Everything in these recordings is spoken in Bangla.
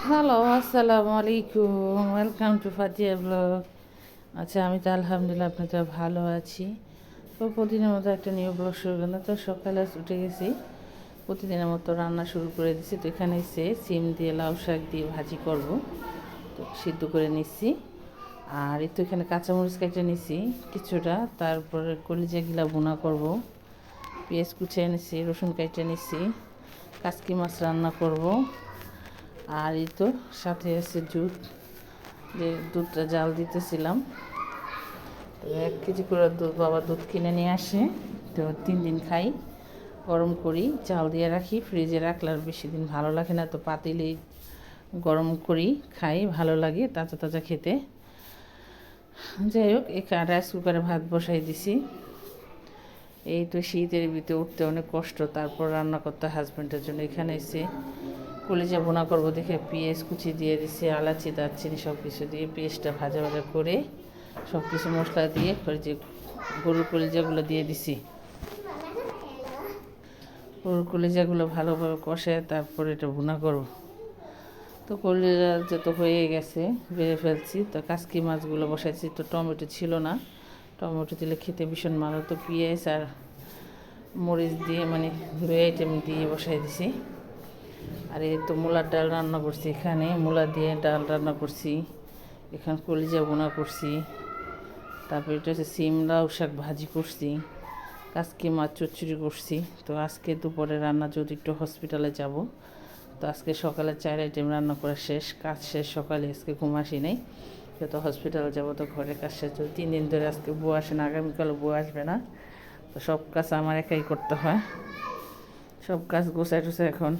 হ্যালো, আসসালামু আলাইকুম। Welcome to Fazia blog. আচ্ছা, আমি তো আলহামদুলিল্লাহ আপনাদের ভালো আছি। তো প্রতিদিনের মতো একটা নিউ ব্লগ শুরু করলাম। তো সকালে উঠে গেছি, প্রতিদিনের মতো রান্না শুরু করে দিছি। তো এখানে এসে সিম দিয়ে লাউ শাক দিয়ে ভাজি করব। তো সিদ্ধ করে নিচ্ছি। আর এই তো এখানে কাঁচামরিচ কেটে নিছি কিছুটা, তারপরে কলিজা গিলা ভুনা করব। পেঁয়াজ কুচিয়ে নিছি, রসুন কেটে নিছি, কাচকি মাছ রান্না করব। আর এই তো সাথে আছে দুধ, যে দুধটা জাল দিতেছিলাম। তো 1 কেজি করে দুধ বাবা দুধ কিনে নিয়ে আসে। তো 3 দিন খাই, গরম করি, জাল দিয়ে রাখি। ফ্রিজে রাখলে আর বেশি দিন ভালো লাগে না, তো পাতিলেই গরম করি, খাই, ভালো লাগে তাজা তাজা খেতে। যাই হোক, রাইস কুকারে ভাত বসাই দিছি। এই তো শীতের ভিতরে উঠতে অনেক কষ্ট, তারপর রান্না করতে হাজব্যান্ডের জন্য এখানে এসে কলিজা বোনা করবো দেখে পেঁয়াজ কুচি দিয়ে দিছি, এলাচি দারচিনি সব কিছু দিয়ে পেঁয়াজটা ভাজা ভাজা করে সব কিছু মশলা দিয়ে যে গরুর কলিজাগুলো দিয়ে দিছি। গরুর কলিজাগুলো ভালোভাবে কষে তারপরে এটা ভুনা করব। তো কলিজা যত হয়ে গেছে বেড়ে ফেলছি। তো কাচকি মাছগুলো বসাইছি। তো টমেটো ছিল না, টমেটো দিলে খেতে ভীষণ ভালো। তো পেঁয়াজ আর মরিচ দিয়ে মানে 2 আইটেম দিয়ে বসাই দিছি। আর এই তো মূলার ডাল রান্না করছি, এখানে মূলা দিয়ে ডাল রান্না করছি, এখানে কলিজা বোনা করছি, তারপরে এটা হচ্ছে সিম লাউ শাক ভাজি করছি, কাচকি মাছ চচ্চড়ি করছি। তো আজকে দুপুরে রান্না, যদি একটু হসপিটালে যাব, তো আজকে সকালে 4 আইটেম রান্না করা শেষ, কাজ শেষ সকালে। আজকে ঘুম আসি নাই, তো হসপিটালে যাব, তো ঘরে কাজ শেষ। তো 3 দিন ধরে আজকে বউ আসে না, আগামীকালও বউ আসবে না। তো সব কাজ আমার একাই করতে হয়, সব কাজ গোছাই টোছাই এখন।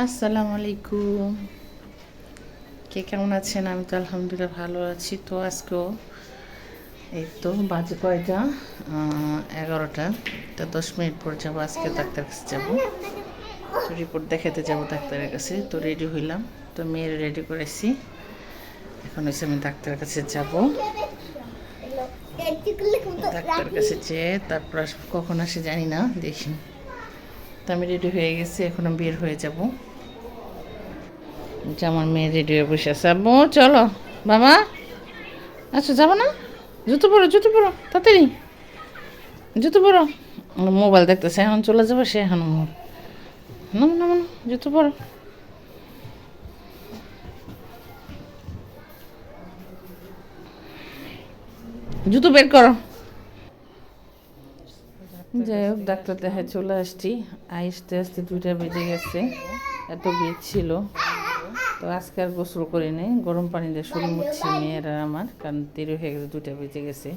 আসসালামু আলাইকুম, কে কেমন আছেন? আমি তো আলহামদুলিল্লাহ ভালো আছি। তো আজকেও এই তো বাজে কয়টা, 11টা। তো 10 মিনিট পর যাবো, আজকে ডাক্তার কাছে যাবো, তো রিপোর্ট দেখাতে যাবো ডাক্তারের কাছে। তো রেডি হইলাম, তো মেয়ের রেডি করেছি, এখন হচ্ছে আমি ডাক্তারের কাছে যাব। ডাক্তার কাছে যেয়ে তারপর কখন আসে জানি না, দেখি। তো আমি রেডি হয়ে গেছি, এখন আমি বের হয়ে যাব। যে আমার মেয়ে রেডি হয়ে বসে আছে। আব্বু চলো বাবা, আচ্ছা যাবো না? জুতো পরো, জুতো পরো, তাড়াতাড়ি জুতো পরো। মোবাইল দেখতেছে, এখন চলে যাবো, সে এখন না না না, জুতো পরো। জুতো বের করো। যাই হোক, ডাক্তার দেখায় চলে আসছি। আসতে আসতে 2টা বেজে গেছে, এত ভিড় ছিল। তো আজকে আর গোসল করি নাই, গরম পানি দিয়ে শরীর মুছছি মেয়ের আর আমার, কারণ দেরি হয়ে গেছে, 2টা বেজে গেছে।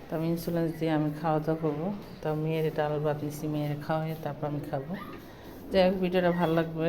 তো আমি ইনসুলেন্স দিয়ে আমি খাওয়া দাওয়া করবো। তো মেয়ের ডাল ভাত নিচ্ছি, মেয়ের খাওয়াই তারপর আমি খাবো। যাই হোক, ভিডিওটা ভালো লাগবে